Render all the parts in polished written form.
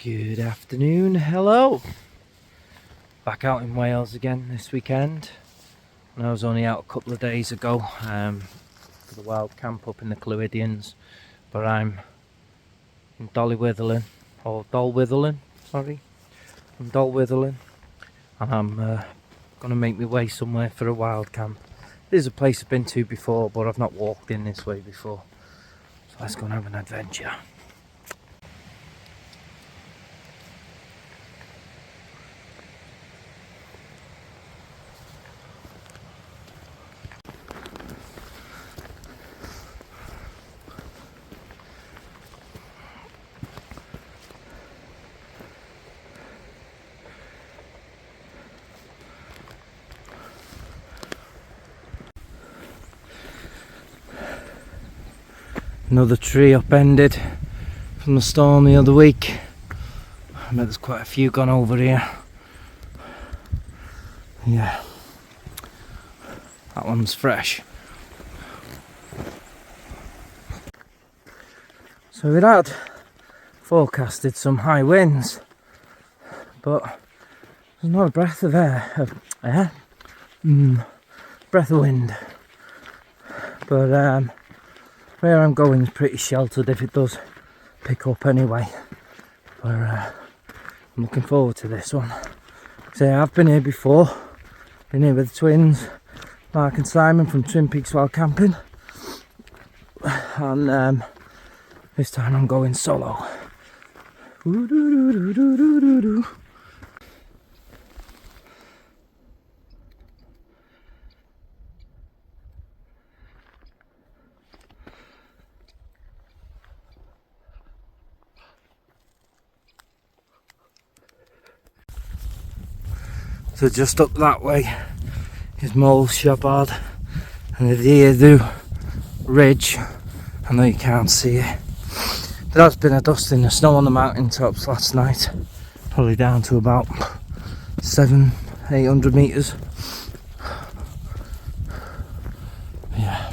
Good afternoon, hello. Back out in Wales again this weekend. I was only out a couple of days ago for the wild camp up in the Clwydians, but I'm in Dolwyddelan, and I'm going to make my way somewhere for a wild camp. This is a place I've been to before, but I've not walked in this way before, so let's go and have an adventure. Another tree upended from the storm the other week. I bet there's quite a few gone over here. Yeah, that one's fresh. So it had forecasted some high winds, but there's not a breath of air, breath of wind. But where I'm going is pretty sheltered if it does pick up anyway. But I'm looking forward to this one. So I've been here before, been here with the twins, Mark and Simon from Twin Peaks Wild Camping, and this time I'm going solo. So just up that way is Moel Siabod and the Deerdu Ridge. I know you can't see it. There has been a dusting of snow on the mountaintops last night, probably down to about 700-800 metres. Yeah,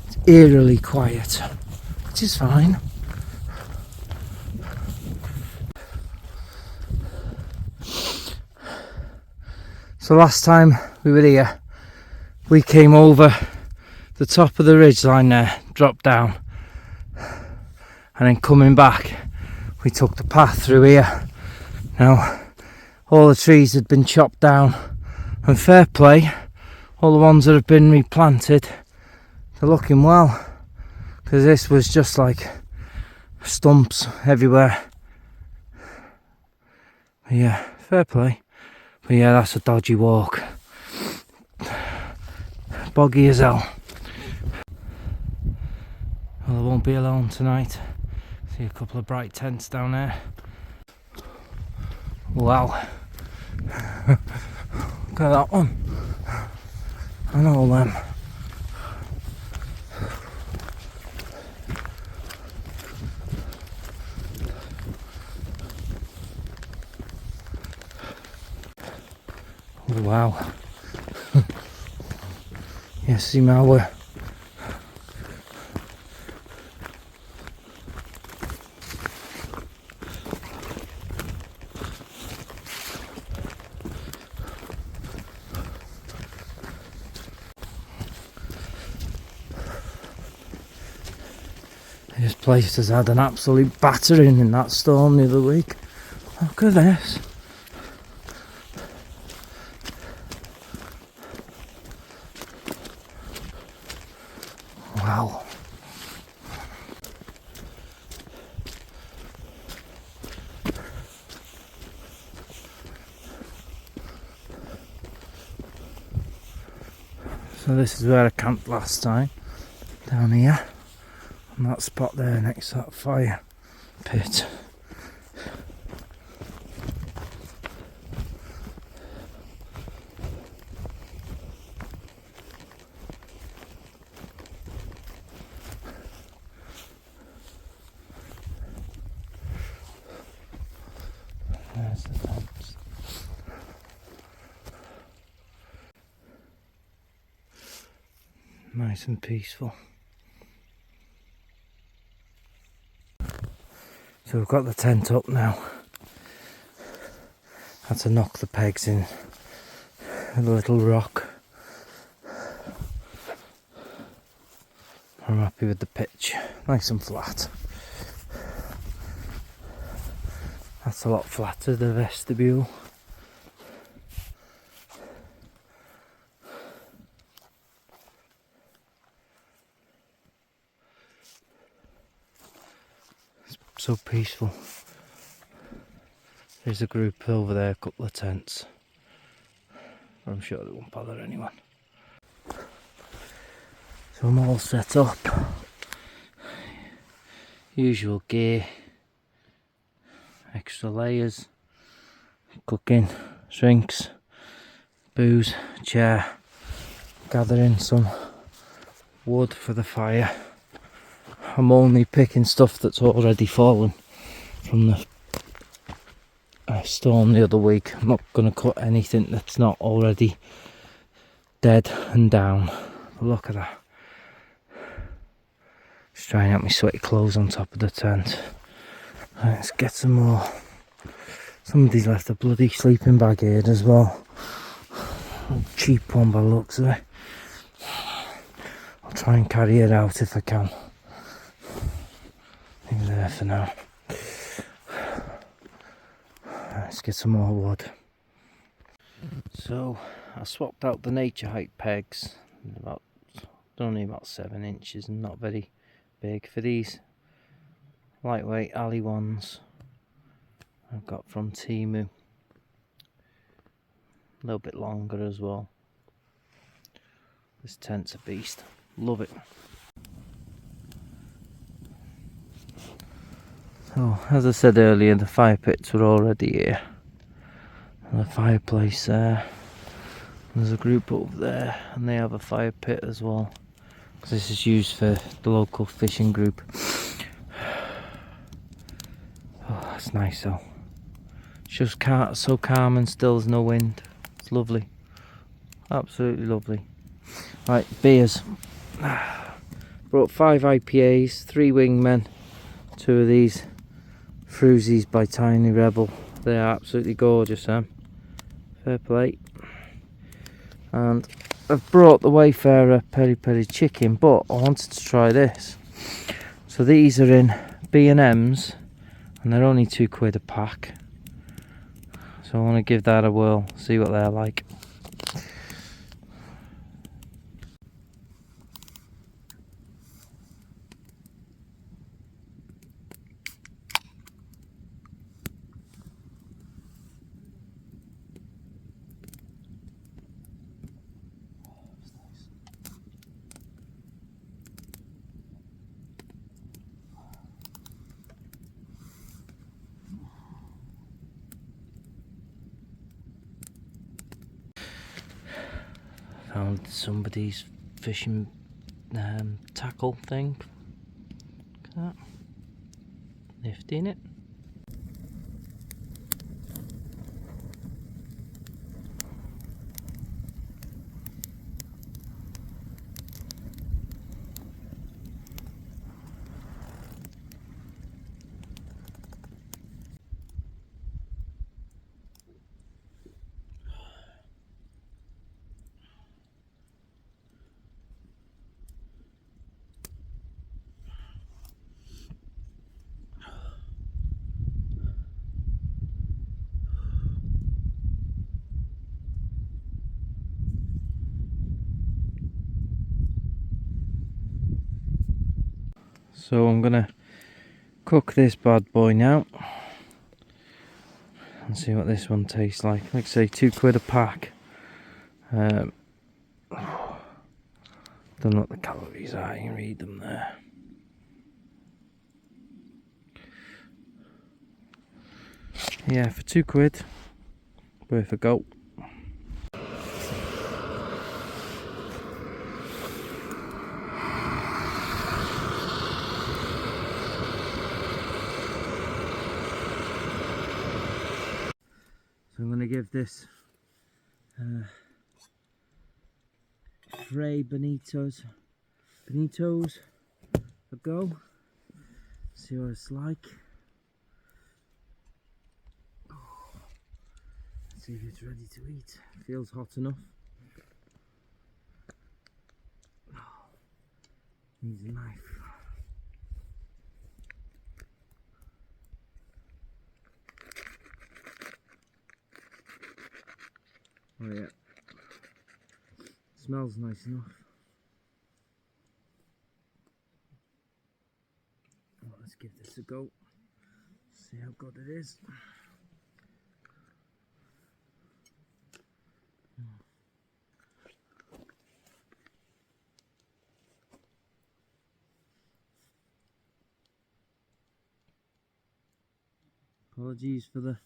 it's eerily quiet, which is fine. So last time we were here, we came over the top of the ridgeline there, dropped down, and then coming back we took the path through here. Now all the trees had been chopped down, and fair play, all the ones that have been replanted, they're looking well, because this was just like stumps everywhere. But yeah, fair play. But yeah, that's a dodgy walk. Boggy as hell. Well, I won't be alone tonight. See a couple of bright tents down there. Wow. Look at that one. And all them. Oh, wow. Yeah, see my way. This place has had an absolute battering in that storm the other week. Look at this. Wow. So this is where I camped last time, down here, on that spot there next to that fire pit. There's the tents. Nice and peaceful. So we've got the tent up now. Had to knock the pegs in with a little rock. I'm happy with the pitch, nice and flat. That's a lot flatter, the vestibule. It's so peaceful. There's a group over there, a couple of tents. I'm sure they won't bother anyone. So I'm all set up. Usual gear. Extra layers. Cooking. Drinks. Booze. Chair. Gathering some wood for the fire. I'm only picking stuff that's already fallen from the storm the other week. I'm not going to cut anything that's not already dead and down. But look at that. Just trying out my sweaty clothes on top of the tent. Right, let's get some more. Somebody's left a bloody sleeping bag here as well. A cheap one by the looks of it. I'll try and carry it out if I can. Leave it there for now. Let's get some more wood. So I swapped out the Naturehike pegs, only about 7 inches and not very big, for these lightweight alley ones I've got from Cymru. A little bit longer as well. This tent's a beast. Love it. So, as I said earlier, the fire pits were already here. And the fireplace there. There's a group over there, and they have a fire pit as well. Because this is used for the local fishing group. Oh, that's nice though. It's just so calm and still, there's no wind. It's lovely. Absolutely lovely. Right, beers. Brought 5 IPAs, 3 wingmen, 2 of these Fruzies by Tiny Rebel. They are absolutely gorgeous, fair play. And I've brought the Wayfarer peri peri chicken, but I wanted to try this. So these are in B&M's and they're only £2 a pack. So I want to give that a whirl, see what they're like. Found somebody's fishing tackle thing. Look at that. Nifty, innit? So I'm gonna cook this bad boy now and see what this one tastes like. Like I say, £2 a pack. Don't know what the calories are, you can read them there. Yeah, for £2, worth a go. So I'm going to give this Fray Benito's a go. See what it's like. See if it's ready to eat. Feels hot enough. Oh, needs a knife. Oh yeah. Smells nice enough. Well, let's give this a go. See how good it is. Apologies for the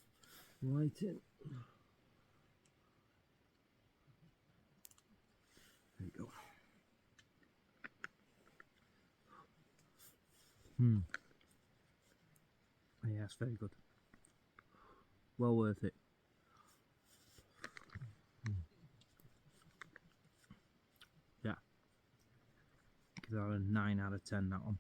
lighting. There you go. Oh, yeah, it's very good. Well worth it. Yeah. Give that a 9 out of 10, that one.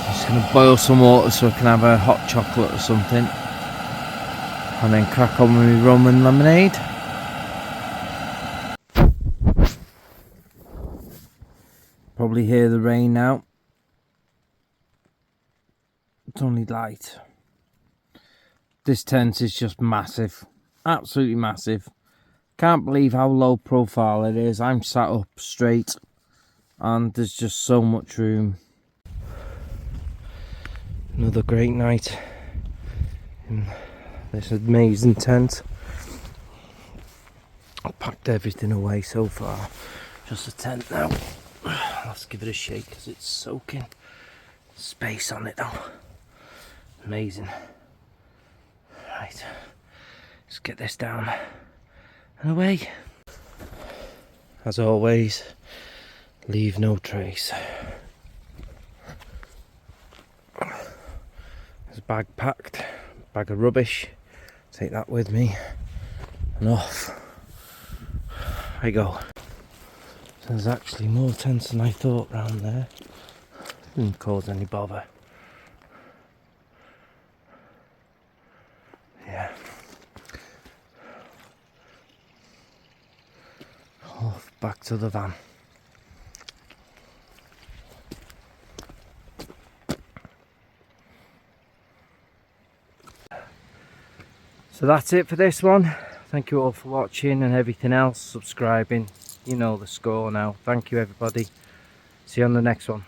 Just going to boil some water so I can have a hot chocolate or something. And then crack on with my rum and lemonade. Probably hear the rain now. It's only light. This tent is just massive. Absolutely massive. Can't believe how low profile it is. I'm sat up straight and there's just so much room. Another great night in this amazing tent. I've packed everything away so far. Just a tent now. Let's give it a shake because it's soaking. Space on it though. Amazing. Right, let's get this down and away. As always, leave no trace. There's a bag packed, bag of rubbish. Take that with me and off I go. So there's actually more tents than I thought round there. Didn't cause any bother. Yeah. Off back to the van. So that's it for this one. Thank you all for watching and everything else, subscribing. You know the score now. Thank you everybody. See you on the next one.